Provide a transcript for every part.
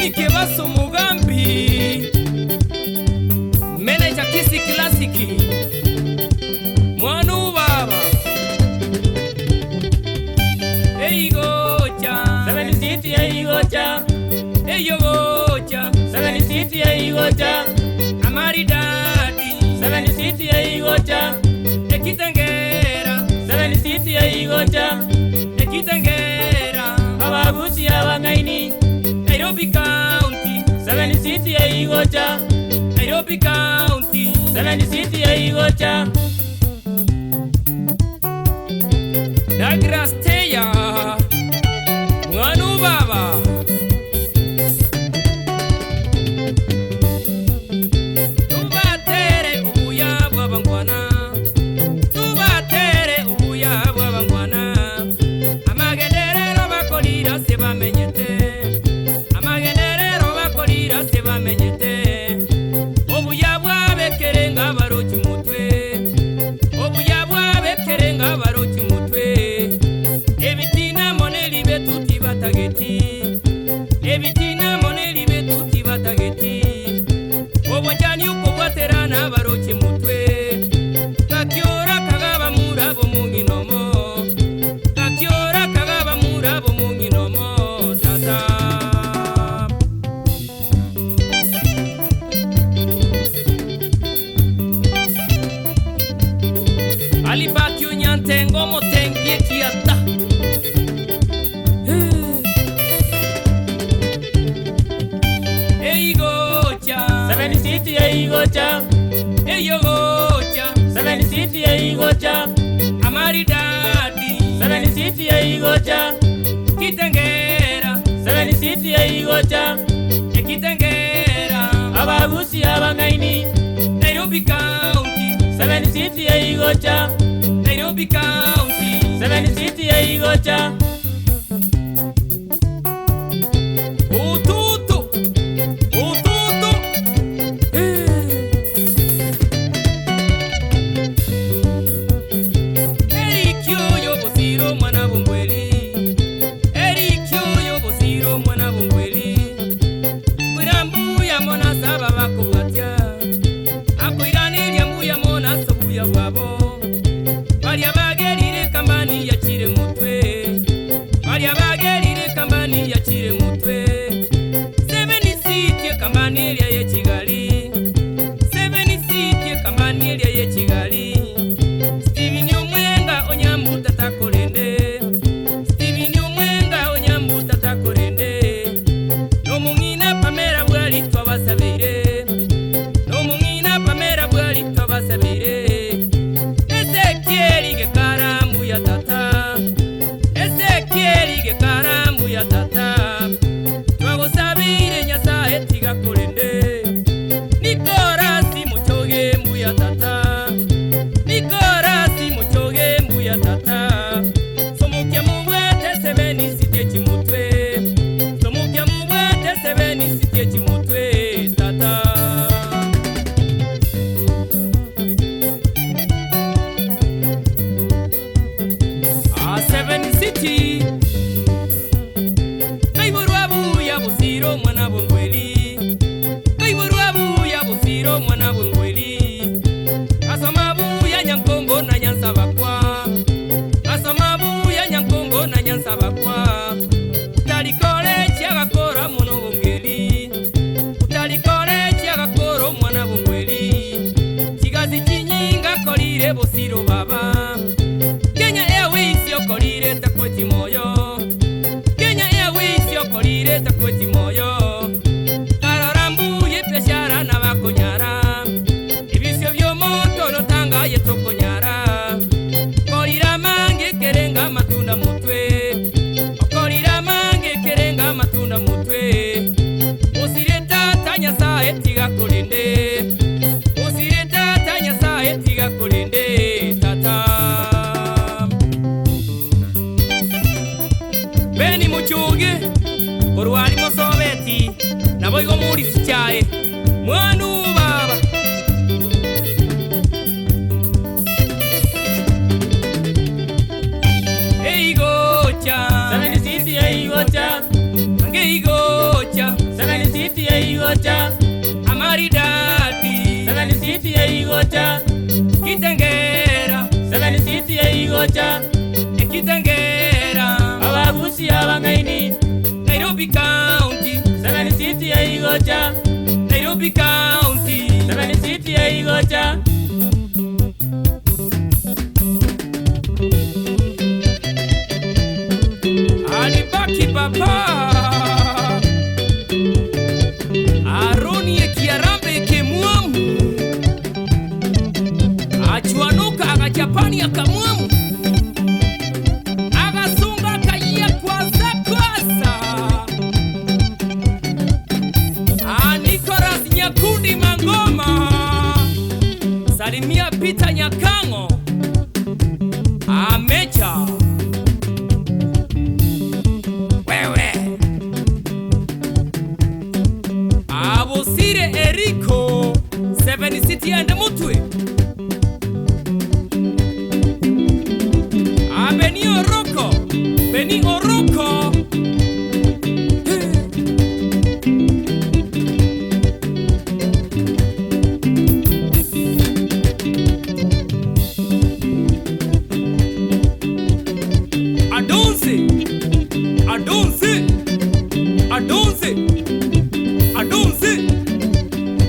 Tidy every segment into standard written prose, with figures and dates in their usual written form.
Mike baso mugambi Manager Kisi Klasiki Mwanu baba Hey gocha 7 City hey gocha Hey yo gocha 7 City hey gocha Amari daddy 7 City hey gocha Ekitengera 7 City hey gocha Ekitengera Abagusi abangaini Nairobi County 7 City hey gocha Nairobi County 7 City hey gocha Douglas Teya Mwanu baba Tubatere ubuya bw'abangwana Tubatere ubuya bw'abangwana Amagenderero bakolira se bamenyete Amagenderero bakolira se bamenyete Obuya bwabekerenga baroki mutwe Obuya bwabekerenga baroki mutwe Ebitina moneli betuti batageti Ebitina moneli betuti batageti Obwajani uko bwaterana baroki mutwe Kakiora kagaba murabo munginomo Kakiora kagaba murabo munginomo Tata Alibaki unyantengo motengie kiata Hey gocha 7 City hey gocha Hey yo gocha 7 City hey gocha Amari daddy 7 City hey gocha Kitengera 7 City hey gocha Ekitengera Abagusi abangaini Nairobi County 7 City hey gocha Nairobi County 7 City hey gocha Ututu Ututu Erikyo yo bosiro mwana bongweli Erikyo yo bosiro mwana bongweli Kurambu ya mona saba bakubwatya Akoirani ya mbuya mona sobuya bwabo Bali abagerire kambani ya chire mutwe Bali abagerire kambani ya chire mutwe 7 City kambani ya ye Kigali 7 City kambani ya ye Kigali Steven Omwenga onyambu tatakolende Steven Omwenga onyambu tatakolende Nomungina Pamela bwali twabasabire Nomungina Pamela bwali twabasabire Ezekieli ge karambu ya tata Ezekieli ge karambu ya tata Twagusabire nyasaye tigakolende Nikorasi muchoge mbu ya tata Nikorasi muchoge mbu ya tata Somukia mubwete 7 City chimutwe Somukia mubwete 7 City chimutwe tata A 7 City Kaiborwabu ya busiro mwana bongweli Kaiborwabu ya busiro mwana bongweli Asamabu ya nyankongo na nyansabakwa Asamabu ya nyankongo na nyansabakwa Utalikole chiagakora mwana bongweli Utalikole chiagakoro mwana bongweli Chigazi chinyinga kolire busiro baba Kenya Airways yokolire takweti moyo Kenya Airways yokolire takweti moyo Kararambu yepeshara na bakonyara Ibisyo byomoto notanga yetokonyara Kolira mange kerenga matunda mutwe Kolira mange kerenga matunda mutwe Usireta tanya sae tigakolende Usireta tanya sae tigakolende tata Beni muchuge Korwali mosobeti Naboigo muri sichae Mwanu baba Hey gocha 7 City hey gocha Ange gocha 7 igocha Ekitengera abagusi abangaini Nairobi County 7 City ya igocha Nairobi County 7 City ya igocha Alibaki papa Aroni ekiarambe ekemwamu Achuanuka agachapani akamwamu Agasunga akaiya kwaza Nicholas Nyakundi Mangoma Salimia Peter Nyakango Amecha Wewe Abosire Eriko 7 City and Mutwe Beni Oroko Beni Oroko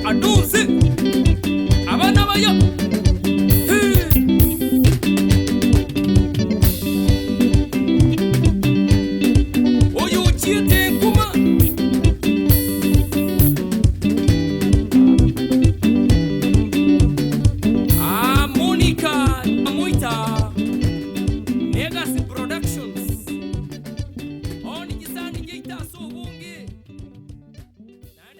Adonze abana bayo oyo uchiete kuma Monica Amuita Legacy Productions Oni Gisani Jeita Sobu